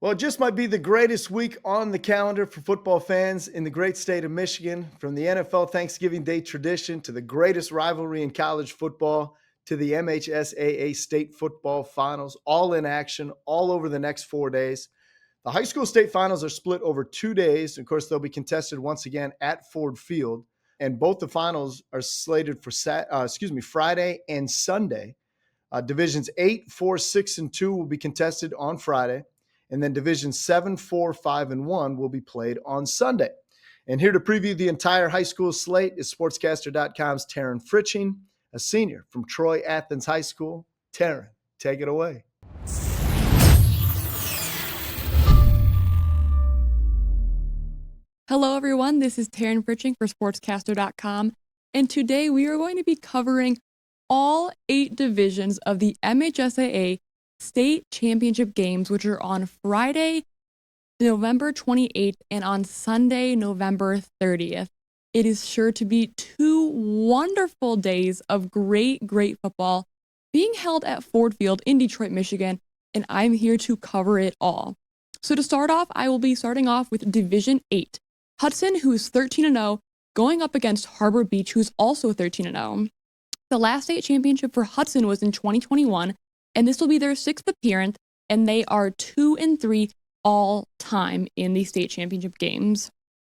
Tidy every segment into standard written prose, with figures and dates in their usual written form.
Well, it just might be the greatest week on the calendar for football fans in the great state of Michigan. From the NFL Thanksgiving Day tradition to the greatest rivalry in college football to the MHSAA State Football Finals, all in action all over the next 4 days. The high school state finals are split over 2 days. Of course, they'll be contested once again at Ford Field, and both the finals are slated for Friday and Sunday. Divisions 8, 4, 6, and 2 will be contested on Friday. And then Divisions 7, 4, 5, and 1 will be played on Sunday. And here to preview the entire high school slate is Sportscaster.com's Taryn Fritzsching, a senior from Troy Athens High School. Taryn, take it away. Hello, everyone. This is Taryn Fritzsching for Sportscaster.com, and today we are going to be covering all 8 divisions of the MHSAA State Championship games, which are on Friday, November 28th, and on Sunday, November 30th. It is sure to be 2 wonderful days of great football being held at Ford Field in Detroit, Michigan, and I'm here to cover it all. So to start off, I will be starting off with Division 8. Hudson, who is 13-0, going up against Harbor Beach, who's also 13-0. The last state championship for Hudson was in 2021, and this will be their 6th appearance, and they are 2-3 all time in the state championship games.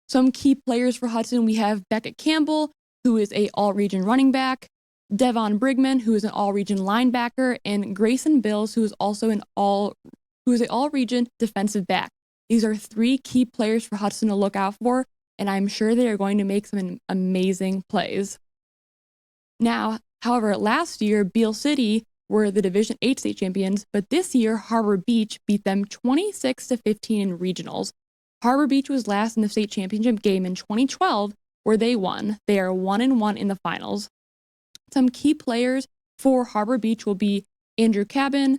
Some key players for Hudson, we have Beckett Campbell, who is a all-region running back, Devon Brigman, who is an all-region linebacker, and Grayson Bills, who is also an all-region defensive back. These are 3 key players for Hudson to look out for, and I'm sure they are going to make some amazing plays. Now, however, last year, Beale City were the Division 8 state champions, but this year, Harbor Beach beat them 26-15 in regionals. Harbor Beach was last in the state championship game in 2012, where they won. They are 1-1 in the finals. Some key players for Harbor Beach will be Andrew Cobbin,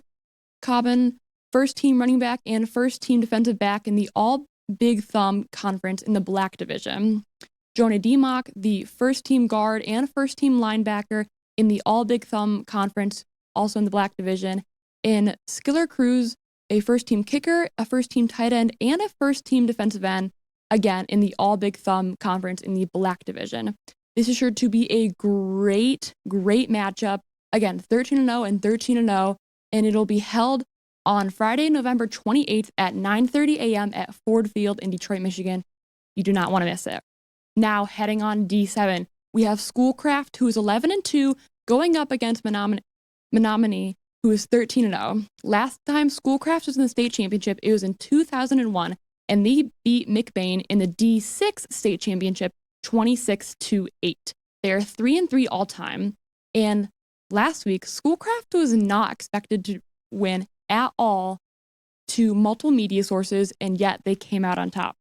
first-team running back and first-team defensive back in the All-Big Thumb Conference in the Black Division. Jonah Demock, the first-team guard and first-team linebacker in the All-Big Thumb Conference, also in the Black Division. And Skiller Cruz, a first-team kicker, a first-team tight end, and a first-team defensive end, again, in the All-Big Thumb Conference in the Black Division. This is sure to be a great matchup. Again, 13-0 and 13-0, and it'll be held on Friday, November 28th at 9:30 a.m. at Ford Field in Detroit, Michigan. You do not want to miss it. Now, heading on D7, we have Schoolcraft, who is 11-2, going up against Menominee, who is 13-0. Last time Schoolcraft was in the state championship, it was in 2001, and they beat McBain in the D6 state championship 26-8. They are 3-3 all time, and last week, Schoolcraft was not expected to win at all to multiple media sources, and yet they came out on top.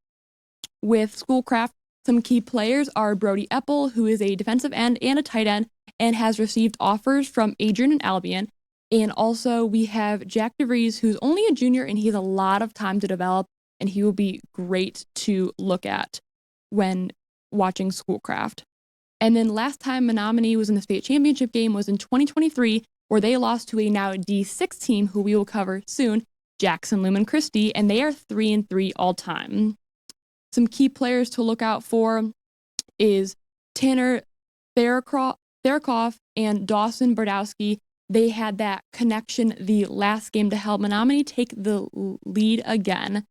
With Schoolcraft, some key players are Brody Epple, who is a defensive end and a tight end, and has received offers from Adrian and Albion. And also we have Jack DeVries, who's only a junior, and he has a lot of time to develop, and he will be great to look at when watching Schoolcraft. And then last time Menominee was in the state championship game was in 2023, where they lost to a now D6 team, who we will cover soon, Jackson Lumen Christi, and they are 3-3 all time. Some key players to look out for is Tanner Therakoff and Dawson Bardowski. They had that connection the last game to help Menominee take the lead again.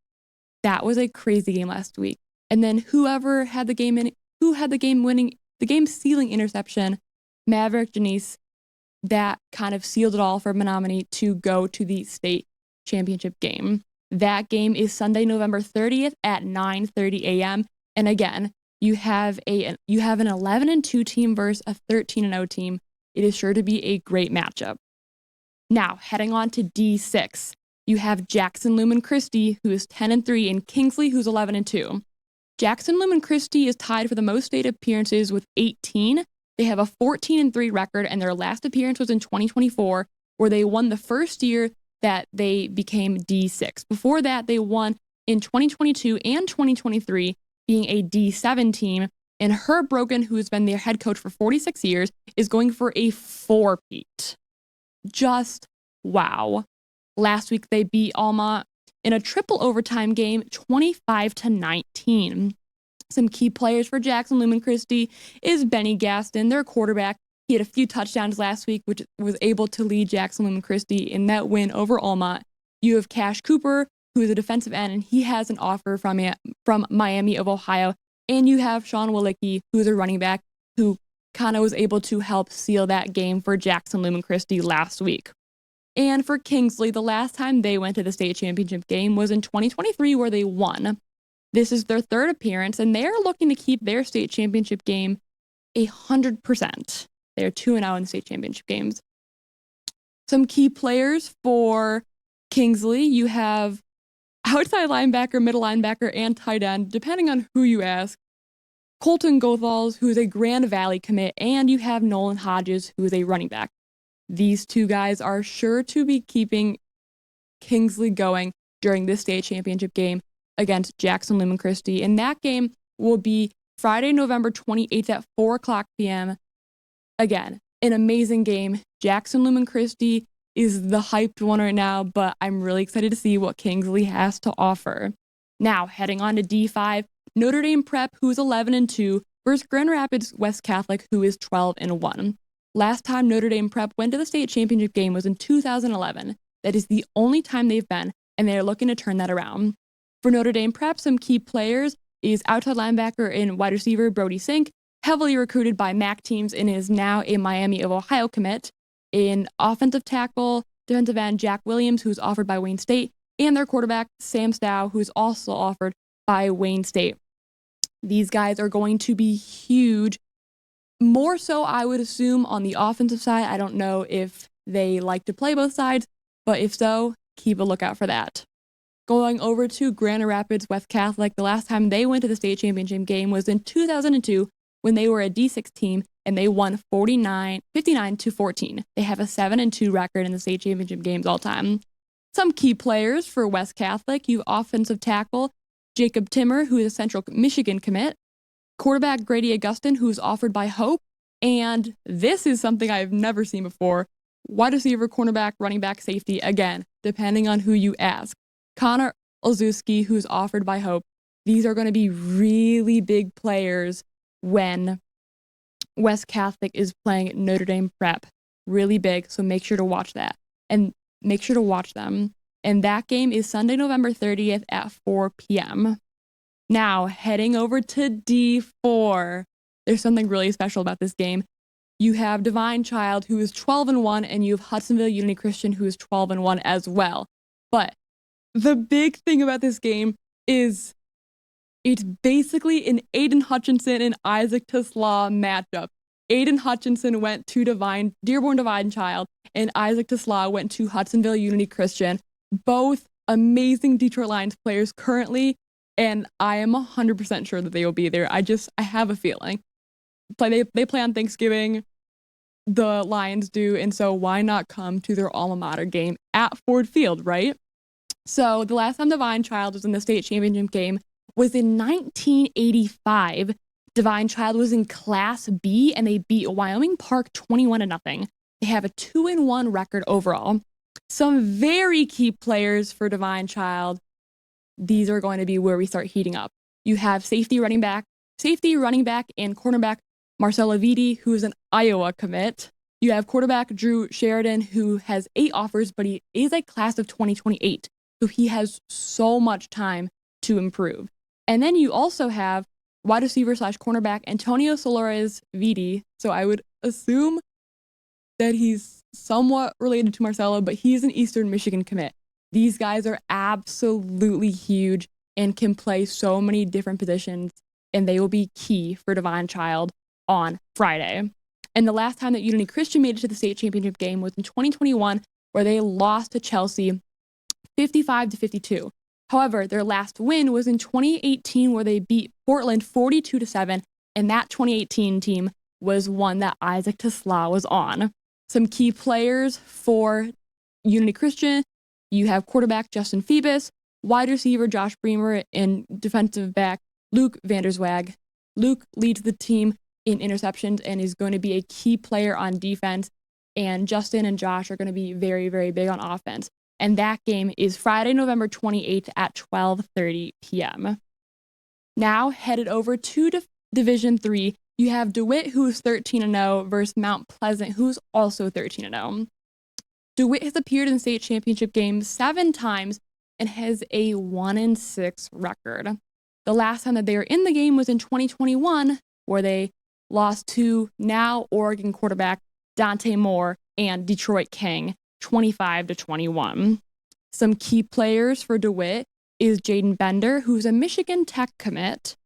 That was a crazy game last week. And then who had the game sealing interception, Maverick Janice, that kind of sealed it all for Menominee to go to the state championship game. That game is Sunday, November 30th at 9:30 a.m. And again, you have an 11-2 team versus a 13-0 team. It is sure to be a great matchup. Now, heading on to D6, you have Jackson Lumen Christi, who is 10-3, and Kingsley, who's 11-2. Jackson Lumen Christi is tied for the most state appearances with 18. They have a 14-3 record, and their last appearance was in 2024, where they won the first year that they became D6. Before that, they won in 2022 and 2023, being a D7 team. And Herb Brogan, who has been their head coach for 46 years, is going for a 4-peat. Just wow. Last week, they beat Alma in a triple overtime game, 25-19. Some key players for Jackson Lumen Christi is Benny Gaston, their quarterback. He had a few touchdowns last week, which was able to lead Jackson Lumen Christi in that win over Almont. You have Cash Cooper, who is a defensive end, and he has an offer from Miami of Ohio. And you have Sean Walicki, who is a running back, who kind of was able to help seal that game for Jackson Lumen Christi last week. And for Kingsley, the last time they went to the state championship game was in 2023, where they won. This is their third appearance, and they are looking to keep their state championship game 100%. They're 2-0 in the state championship games. Some key players for Kingsley, you have outside linebacker, middle linebacker, and tight end, depending on who you ask. Colton Gothals, who is a Grand Valley commit, and you have Nolan Hodges, who is a running back. These two guys are sure to be keeping Kingsley going during this state championship game against Jackson Lumen Christi. And that game will be Friday, November 28th at 4 o'clock p.m. Again, an amazing game. Jackson Lumen Christi is the hyped one right now, but I'm really excited to see what Kingsley has to offer. Now, heading on to D5, Notre Dame Prep, who is 11-2, versus Grand Rapids West Catholic, who is 12-1. Last time Notre Dame Prep went to the state championship game was in 2011. That is the only time they've been, and they are looking to turn that around. For Notre Dame Prep, some key players is outside linebacker and wide receiver Brody Sink, heavily recruited by MAC teams and is now a Miami of Ohio commit. In offensive tackle, defensive end Jack Williams, who's offered by Wayne State, and their quarterback Sam Stow, who's also offered by Wayne State. These guys are going to be huge. More so, I would assume, on the offensive side. I don't know if they like to play both sides, but if so, keep a lookout for that. Going over to Grand Rapids West Catholic, the last time they went to the state championship game was in 2002 when they were a D6 team and they won 59-14. They have a 7-2 record in the state championship games all time. Some key players for West Catholic, you have offensive tackle Jacob Timmer, who is a Central Michigan commit, quarterback Grady Augustin, who's offered by Hope, and this is something I've never seen before, wide receiver, cornerback, running back, safety, again, depending on who you ask. Connor Olszewski, who's offered by Hope. These are going to be really big players when West Catholic is playing Notre Dame Prep. Really big, so make sure to watch that. And make sure to watch them. And that game is Sunday, November 30th at 4 p.m. Now, heading over to D4. There's something really special about this game. You have Divine Child, who is 12-1, and you have Hudsonville Unity Christian, who is 12-1 as well. But the big thing about this game is it's basically an Aiden Hutchinson and Isaac Teslaw matchup. Aiden Hutchinson went to Dearborn Divine Child, and Isaac Teslaw went to Hudsonville Unity Christian. Both amazing Detroit Lions players currently, and I am 100% sure that they will be there. I have a feeling. They play on Thanksgiving, the Lions do, and so why not come to their alma mater game at Ford Field, right? So the last time Divine Child was in the state championship game was in 1985. Divine Child was in Class B, and they beat Wyoming Park 21-0. They have a 2-1 record overall. Some very key players for Divine Child. These are going to be where we start heating up. You have safety, running back, and cornerback Marcelo Viti, who is an Iowa commit. You have quarterback Drew Sheridan, who has 8 offers, but he is a class of 2028. So he has so much time to improve. And then you also have wide receiver / cornerback Antonio Solores Viti. So I would assume that he's somewhat related to Marcelo, but he's an Eastern Michigan commit. These guys are absolutely huge and can play so many different positions, and they will be key for Divine Child on Friday. And the last time that Unity Christian made it to the state championship game was in 2021, where they lost to Chelsea 55-52. However, their last win was in 2018, where they beat Portland 42-7, and that 2018 team was one that Isaac Teslaw was on. Some key players for Unity Christian, you have quarterback Justin Phoebus, wide receiver Josh Bremer, and defensive back Luke Vanderswag. Luke leads the team in interceptions and is going to be a key player on defense, and Justin and Josh are going to be very, very big on offense. And that game is Friday, November 28th at 12:30 p.m. Now headed over to Division 3, you have DeWitt, who's 13-0, versus Mount Pleasant, who's also 13-0. DeWitt has appeared in state championship games 7 times and has a 1-6 record. The last time that they were in the game was in 2021, where they lost to now Oregon quarterback Dante Moore and Detroit King 25-21. Some key players for DeWitt is Jaden Bender, who's a Michigan Tech commit,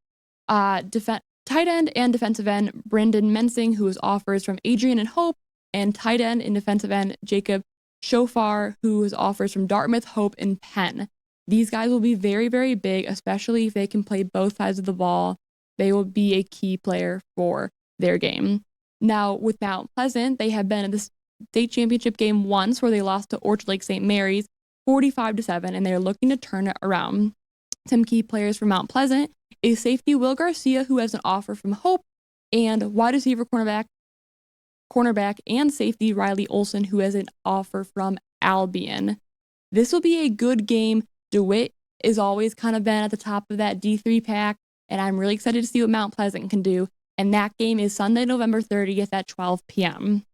tight end and defensive end Brendan Mensing, who has offers from Adrian and Hope, and tight end and defensive end Jacob Shofar, who has offers from Dartmouth, Hope, and Penn. These guys will be very, very big, especially if they can play both sides of the ball. They will be a key player for their game. Now, with Mount Pleasant, they have been in the state championship game once, where they lost to Orchard Lake St. Mary's 45-7, and they're looking to turn it around. Some key players for Mount Pleasant is safety Will Garcia, who has an offer from Hope, and wide receiver cornerback and safety Riley Olson, who has an offer from Albion. This will be a good game. DeWitt is always kind of been at the top of that D3 pack, and I'm really excited to see what Mount Pleasant can do. And that game is Sunday, November 30th at 12 p.m.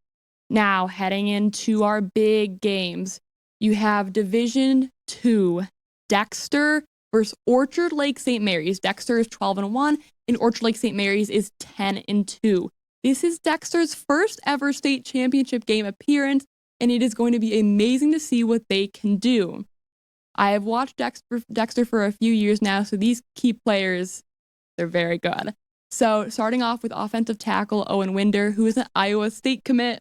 Now, heading into our big games, you have Division 2, Dexter versus Orchard Lake St. Mary's. Dexter is 12-1, and Orchard Lake St. Mary's is 10-2. This is Dexter's first ever state championship game appearance, and it is going to be amazing to see what they can do. I have watched Dexter for a few years now, so these key players, they're very good. So starting off with offensive tackle Owen Winder, who is an Iowa State commit.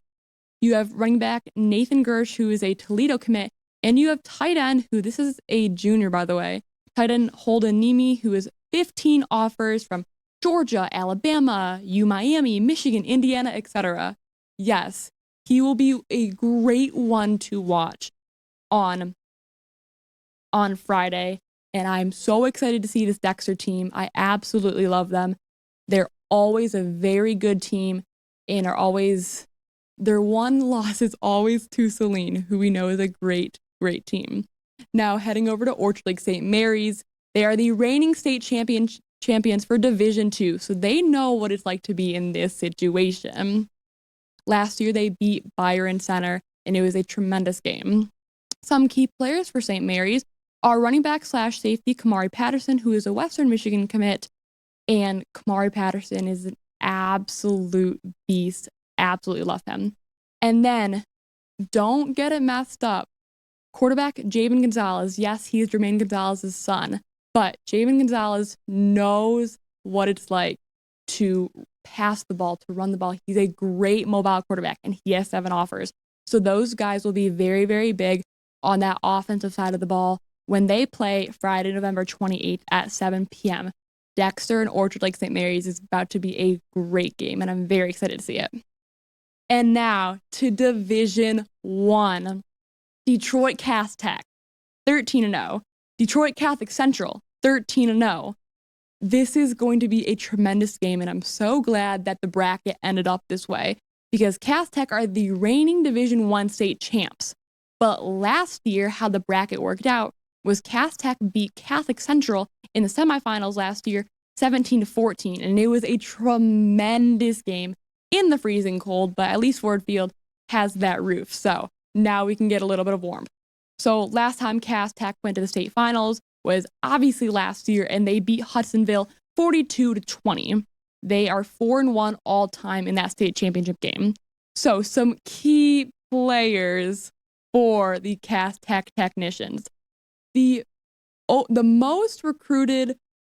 You have running back Nathan Gersh, who is a Toledo commit. And you have tight end, who this is a junior, by the way, tight end Holden Nemi, who is 15 offers from Georgia, Alabama, Miami, Michigan, Indiana, etc. Yes, he will be a great one to watch on Friday. And I'm so excited to see this Dexter team. I absolutely love them. They're always a very good team, and their one loss is always to Saline, who we know is a great team. Now, heading over to Orchard Lake St. Mary's, they are the reigning state champions for Division 2, so they know what it's like to be in this situation. Last year, they beat Byron Center, and it was a tremendous game. Some key players for St. Mary's are running back / safety Kamari Patterson, who is a Western Michigan commit, and Kamari Patterson is an absolute beast. Absolutely love him. And then, don't get it messed up. Quarterback Javen Gonzalez, yes, he is Jermaine Gonzalez's son, but Javen Gonzalez knows what it's like to pass the ball, to run the ball. He's a great mobile quarterback, and he has 7 offers. So those guys will be very, very big on that offensive side of the ball when they play Friday, November 28th at 7 p.m. Dexter and Orchard Lake St. Mary's is about to be a great game, and I'm very excited to see it. And now to Division 1. Detroit Cass Tech, 13-0. Detroit Catholic Central, 13-0. This is going to be a tremendous game, and I'm so glad that the bracket ended up this way, because Cass Tech are the reigning Division 1 state champs. But last year, how the bracket worked out was Cass Tech beat Catholic Central in the semifinals last year, 17-14, and it was a tremendous game in the freezing cold, but at least Ford Field has that roof, so now we can get a little bit of warmth. So last time Cass Tech went to the state finals was obviously last year, and they beat Hudsonville 42-20. They are 4-1 all time in that state championship game. So some key players for the Cass Tech Technicians. The most recruited,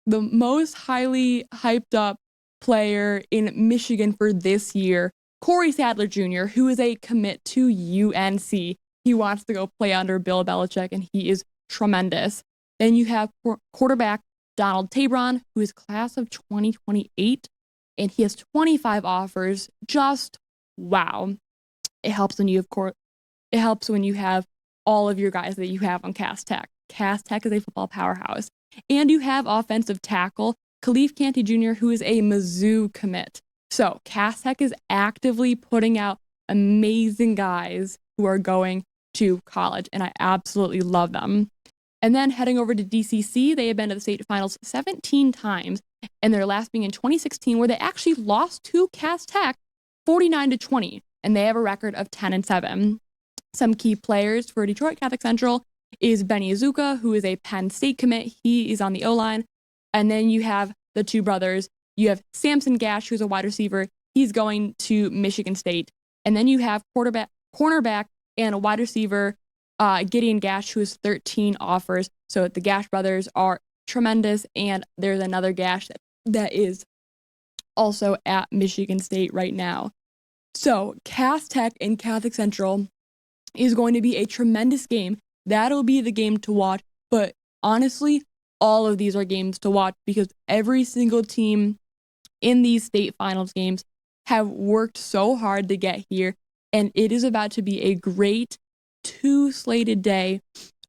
the most highly hyped up player in Michigan for this year, Corey Sadler Jr., who is a commit to UNC. He wants to go play under Bill Belichick, and he is tremendous. Then you have quarterback Donald Tabron, who is class of 2028, and he has 25 offers. Just wow. It helps when you have all of your guys that you have on Cass Tech. Cass Tech is a football powerhouse. And you have offensive tackle Khalif Canty Jr., who is a Mizzou commit. So Cass Tech is actively putting out amazing guys who are going to college, and I absolutely love them. And then heading over to DCC, they have been to the state finals 17 times, and their last being in 2016, where they actually lost to Cass Tech 49-20, and they have a record of 10-7. Some key players for Detroit Catholic Central is Benny Azuka, who is a Penn State commit. He is on the O-line. And then you have the two brothers. You have Samson Gash, who's a wide receiver. He's going to Michigan State. And then you have cornerback and a wide receiver, Gideon Gash, who has 13 offers. So the Gash brothers are tremendous. And there's another Gash that is also at Michigan State right now. So Cass Tech and Catholic Central is going to be a tremendous game. That'll be the game to watch. But honestly, all of these are games to watch because every single team in these state finals games have worked so hard to get here. And it is about to be a great two-slated day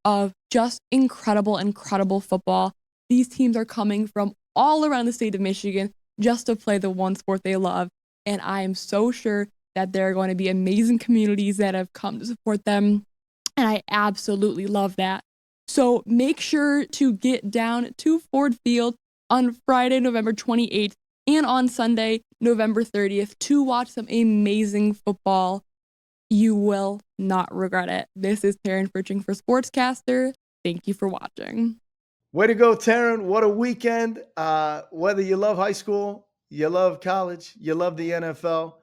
of just incredible, incredible football. These teams are coming from all around the state of Michigan just to play the one sport they love. And I am so sure that there are going to be amazing communities that have come to support them. And I absolutely love that. So make sure to get down to Ford Field on Friday, November 28th, and on Sunday, November 30th, to watch some amazing football. You will not regret it. This is Taryn Fritzsching for Sportscaster. Thank you for watching. Way to go, Taryn. What a weekend. Whether you love high school, you love college, you love the NFL,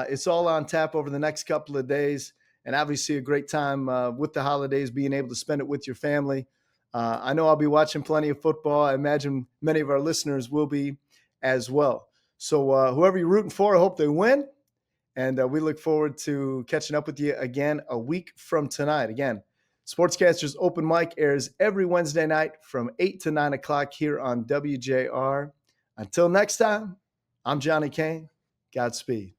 it's all on tap over the next couple of days. And obviously a great time with the holidays, being able to spend it with your family. I know I'll be watching plenty of football. I imagine many of our listeners will be as well. So whoever you're rooting for, I hope they win. And we look forward to catching up with you again a week from tonight. Again, Sportscaster's Open Mic airs every Wednesday night from 8 to 9 o'clock here on WJR. Until next time, I'm Johnny Kane. Godspeed.